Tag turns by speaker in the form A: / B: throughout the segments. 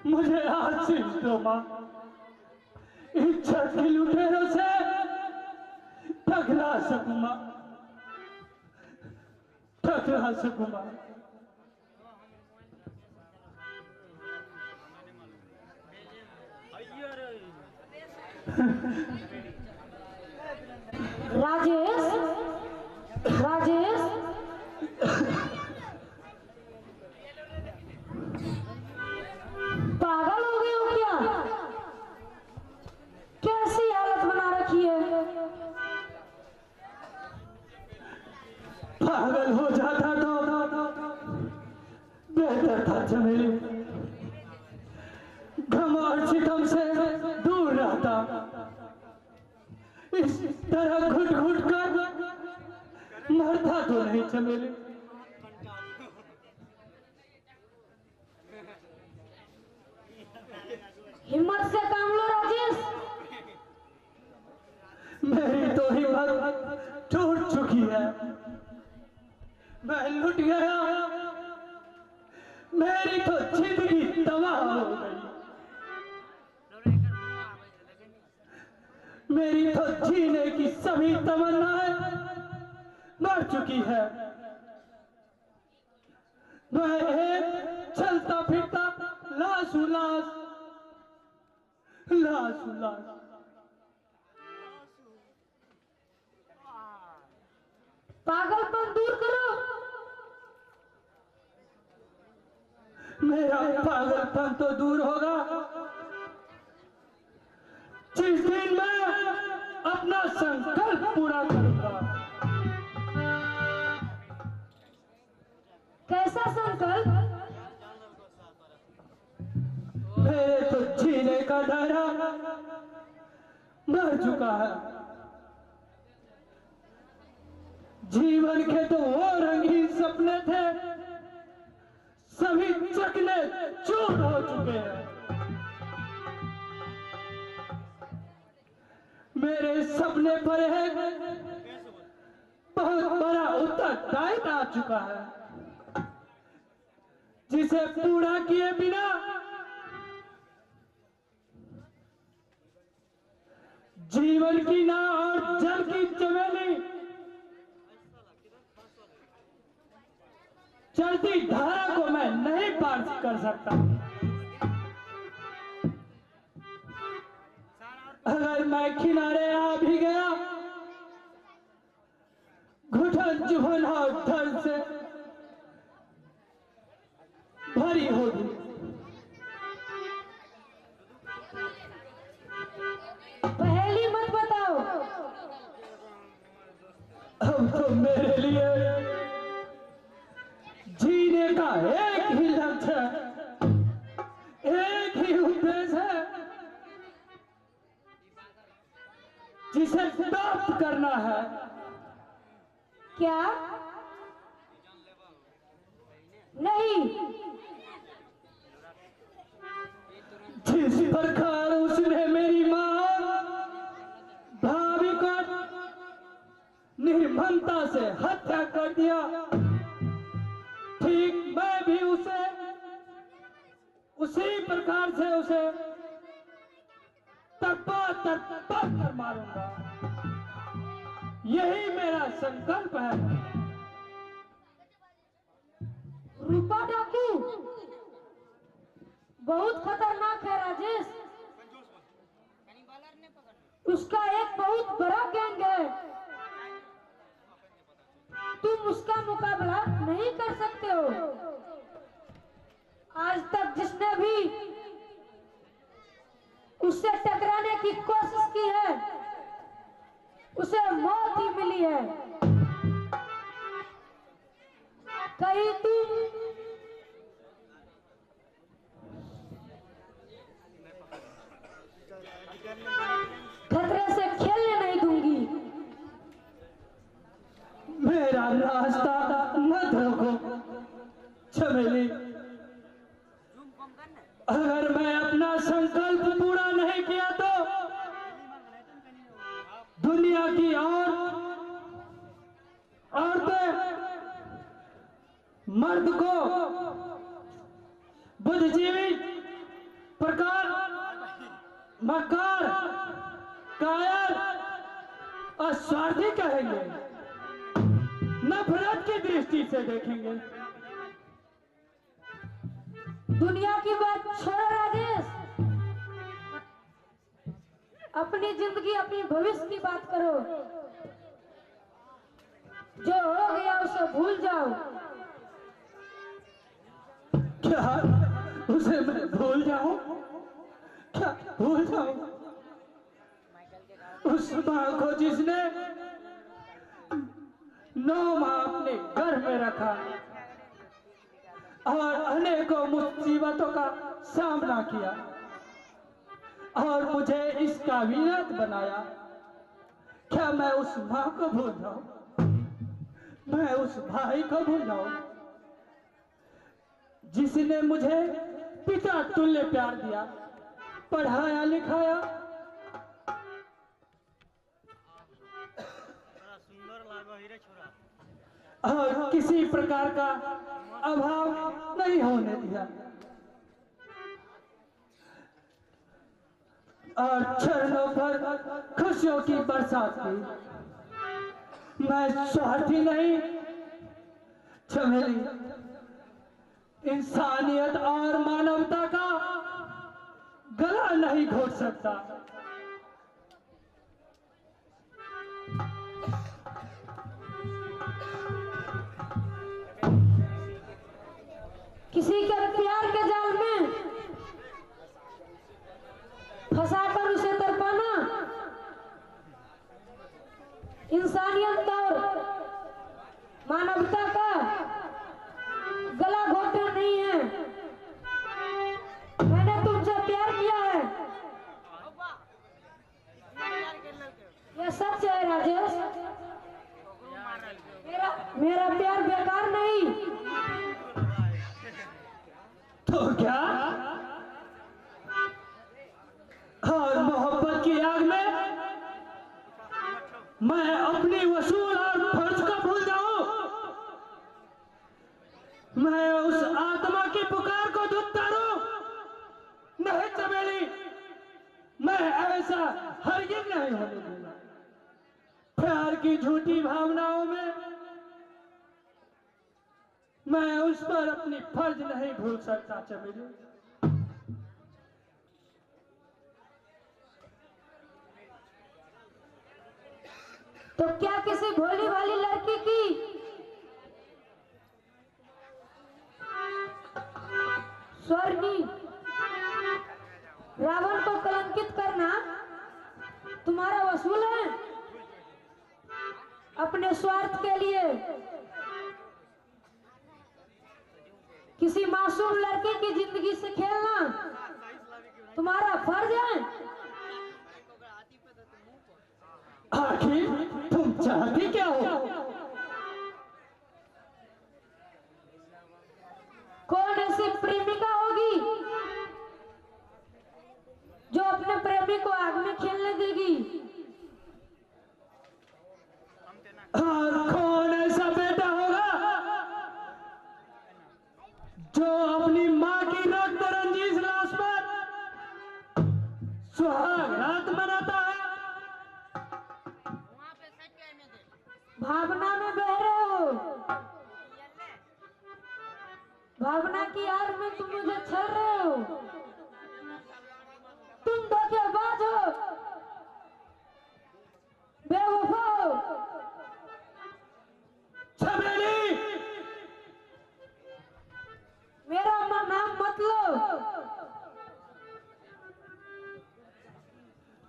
A: मुझे आशीष दो माँ, इज्जत की लुटेरों से टकरा सकूं माँ, टकरा सकूं माँ।
B: राजेश, राजेश, पागल हो गए हो क्या? कैसी हालत बना रखी है?
A: पागल हो जाता तो बेहतर था चमेली, गम और सितम से दूर रहता। इस तरह घुट घुट कर मरता तो नहीं चमेली।
B: हिम्मत से काम लो राजेश।
A: मेरी तो हिम्मत टूट चुकी है, मैं लुट गया, मेरी तो जिंदगी तबाह हो गई, मेरी तो जीने की सभी तमन्नाएं मर चुकी है। मैं एक चलता फिरता लाश हूं, लाश, लाश हूं, लाश।
B: पागलपन दूर करो।
A: मेरा पागलपन तो दूर होगा जिस दिन मैं अपना संकल्प पूरा करूंगा।
B: कैसा संकल्प?
A: मेरे तो जीने का दायरा मर चुका है। जीवन के तो वो रंगीन सपने थे, सभी चकने चूर हो चुके हैं। मेरे सपने पर एक बहुत बड़ा उत्तरदायित्व आ चुका है, जिसे पूरा किए बिना जीवन की नाव और जल की चमेली चलती धारा को मैं नहीं पार कर सकता। अगर मैं किनारे आ भी गया, घुटन चुभन और दर्द से भरी होगी।
B: पहेली मत बताओ।
A: अब तो मेरे लिए जीने का एक ही लक्ष्य है, एक ही उद्देश्य है, जिसे प्राप्त करना है।
B: क्या? नहीं।
A: जिस प्रकार उसने मेरी मां भाभी को निर्ममता से हत्या कर दिया, ठीक मैं भी उसे उसी प्रकार से उसे तड़पा तड़पा कर मारूंगा। यही मेरा संकल्प है।
B: रूपा डाकू बहुत खतरनाक है राजेश। उसका एक बहुत बड़ा गैंग है, तुम उसका मुकाबला नहीं कर सकते हो। आज तक जिसने भी उससे टकराने की कोशिश की है, उसे मौत ही मिली है। कहीं तुम खतरे से खेलने नहीं दूंगी।
A: मेरा रास्ता मत रोको चमेली। अगर मैं अपना संकल्प पूरा नहीं किया तो दुनिया की औरतें मर्द को बुद्धिजीवी प्रकार, मक्कार, कायर और स्वार्थी कहेंगे, नफरत की दृष्टि से देखेंगे।
B: दुनिया की बात छोड़ो राजेश, अपनी जिंदगी अपनी भविष्य की बात करो। जो हो गया उसे भूल जाओ।
A: क्या उसे मैं भूल जाऊं? क्या भूल जाऊं उस मां को जिसने 9 माह अपने गर्भ में रखा और अनेकों मुसीबतों का सामना किया और मुझे इस काबिलियत बनाया? क्या मैं उस मां को भूल जाऊं? मैं उस भाई को भूल जाऊं जिसने मुझे पिता तुल्य प्यार दिया, पढ़ाया लिखाया और किसी प्रकार का अभाव नहीं होने दिया और चरणों पर खुशियों की बरसात की। मैं स्वार्थी नहीं चमेली, इंसानियत और मानवता का गला नहीं घोट सकता।
B: किसी के प्यार के जाल में फंसाकर उसे तड़पाना इंसानियत और मानवता का गला घोटना नहीं है। मैंने तुमसे प्यार किया है, यह सच है राजेश। मेरा प्यार बेकार नहीं।
A: तो क्या और मोहब्बत की आग में मैं अपनी वसूल और फर्ज को भूल जाऊं? मैं उस आत्मा की पुकार को दुत्तारूं? नहीं चमेली, मैं ऐसा हरगिज़ नहीं होने दूंगा। प्यार की झूठी भावनाओं में मैं उस पर अपनी फर्ज नहीं भूल सकता चमेली।
B: तो क्या किसी भोली भाली लड़की की स्वर्णी रावण को कलंकित करना तुम्हारा वसूल है? अपने स्वार्थ के लिए किसी मासूम लड़की की जिंदगी से खेलना तुम्हारा फर्ज है?
A: आखिर तुम चाहती क्या हो?
B: कौन ऐसी प्रेमिका होगी जो अपने प्रेमी को आग में खेलने देगी?
A: और कौन ऐसा बेटा होगा जो अपनी मां की रक्त रंजीश लाश पर सुहाग रात मनाता है?
B: भावना में बह रहे हो, भावना की आग में तुम मुझे छल रहे हो। तुम धोखेबाज हो, बेवफा हो।
A: चमेली,
B: मेरा नाम मत लो।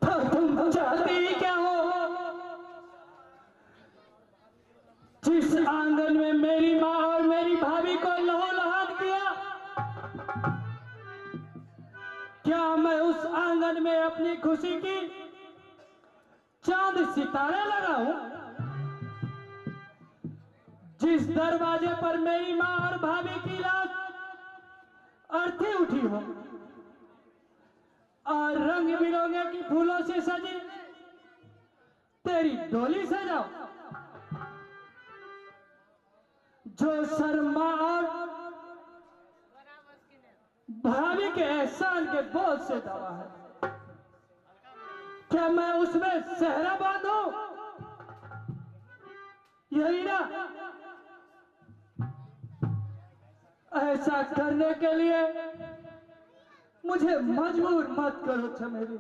A: तो तुम चाहती क्या हो? जिस आंगन में मेरी माँ और मेरी भाभी को लहूलुहान किया, क्या मैं उस आंगन में अपनी खुशी की चांद सितारे लगाऊं? जिस दरवाजे पर मेरी माँ और भाभी की लाश अर्थी उठी हो और रंग बिरंगे की फूलों से सजी तेरी डोली सजाऊं? जो शर्मा और भाभी के एहसान के बोझ से दबा है। क्या मैं उसमें सहरा बांधूं? यही ना? ऐसा करने के लिए मुझे मजबूर मत करो चमेली,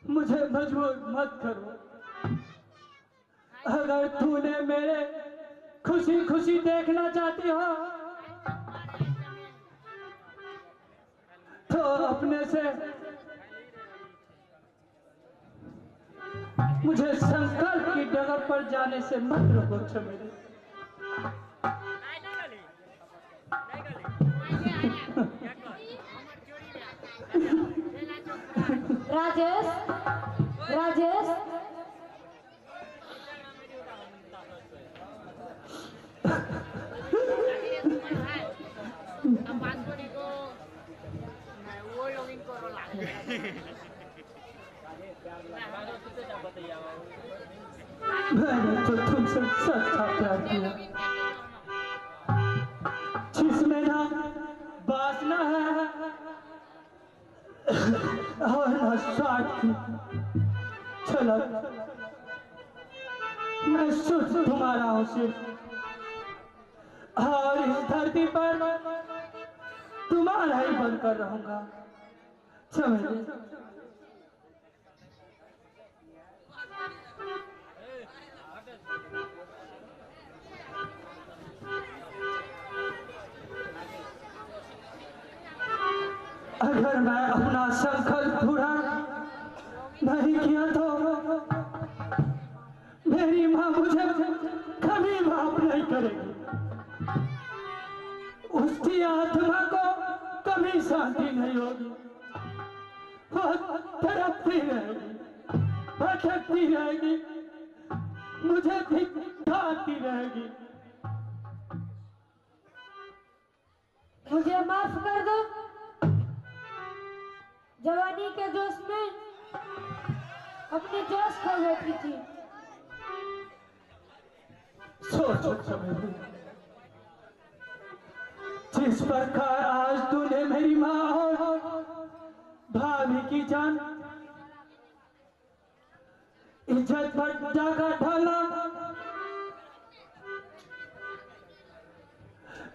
A: मुझे मजबूर मत करो। अगर तूने मेरे खुशी खुशी देखना चाहती हो तो अपने से मुझे संकल्प की डगर पर जाने से मत रोको चमेली।
B: राजेश, राजेश,
A: मैंने तो तुमसे सच्चा प्यार किया, जिसमें ना वासना है और ना स्वार्थ की छलक। मैं शुद्ध तुम्हारा हूँ सिर्फ, और इस धरती पर तुम्हारा ही बनकर रहूंगा चमेली। अगर मैं अपना संकल्प पूरा नहीं किया तो मेरी माँ मुझे कभी माफ नहीं करेगी। उसकी आत्मा को कभी शांति नहीं होगी, वो तड़पती रहेगी, भटकती रहेगी, मुझे धिक्कारती रहेगी।
B: मुझे माफ कर दो। जवानी के जोश में अपनी जोश खो बैठी थी।
A: सोचो चमेली, जिस प्रकार आज तूने मेरी माँ और भाभी की जान इज्जत पर डाका डाला,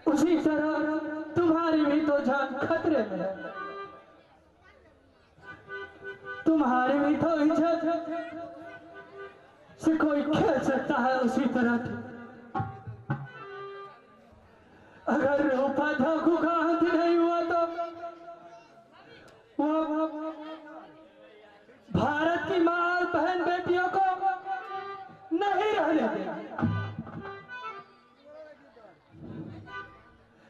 A: उसी तरह तुम्हारी भी तो जान खतरे में है। तुम्हारी भी तो इज्जत से कोई खेल सकता है उसी तरह की। अगर रूपा धाकू का अंत नहीं हुआ तो वो भारत की मां और बहन बेटियों को नहीं रहने देगा,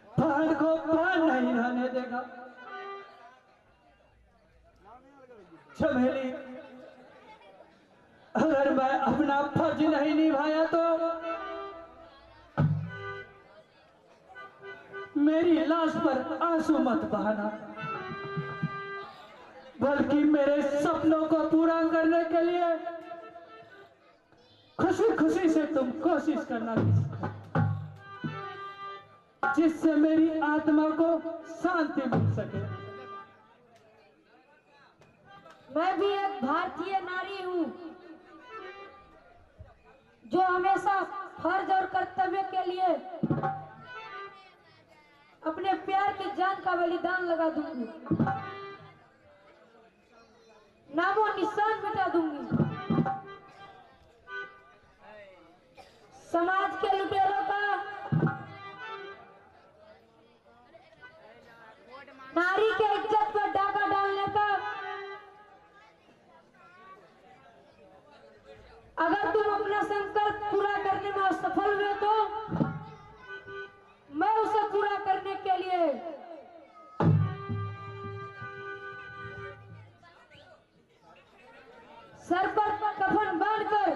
A: बहन को बहन नहीं रहने देगा। चमेली, अगर मैं अपना फर्ज नहीं निभाया तो मेरी लाश पर आंसू मत बहाना, बल्कि मेरे सपनों को पूरा करने के लिए खुशी खुशी से तुम कोशिश करना, जिससे मेरी आत्मा को शांति मिल सके।
B: मैं भी एक भारतीय नारी हूँ जो हमेशा फर्ज और कर्तव्य के लिए अपने प्यार की जान का बलिदान लगा दूंगी, नामो निशान मिटा दूंगी। समाज के लुटेरों का नारी के इज्जत पर डाका डालने का अगर तुम अपना संकल्प पूरा करने में असफल हुए तो मैं उसे पूरा करने के लिए सर पर कफन बांधकर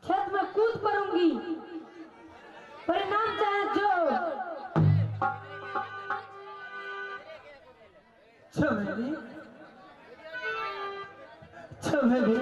B: छत में कूद पड़ूंगी, परिणाम चाहे जो।
A: चमेली, चमेली,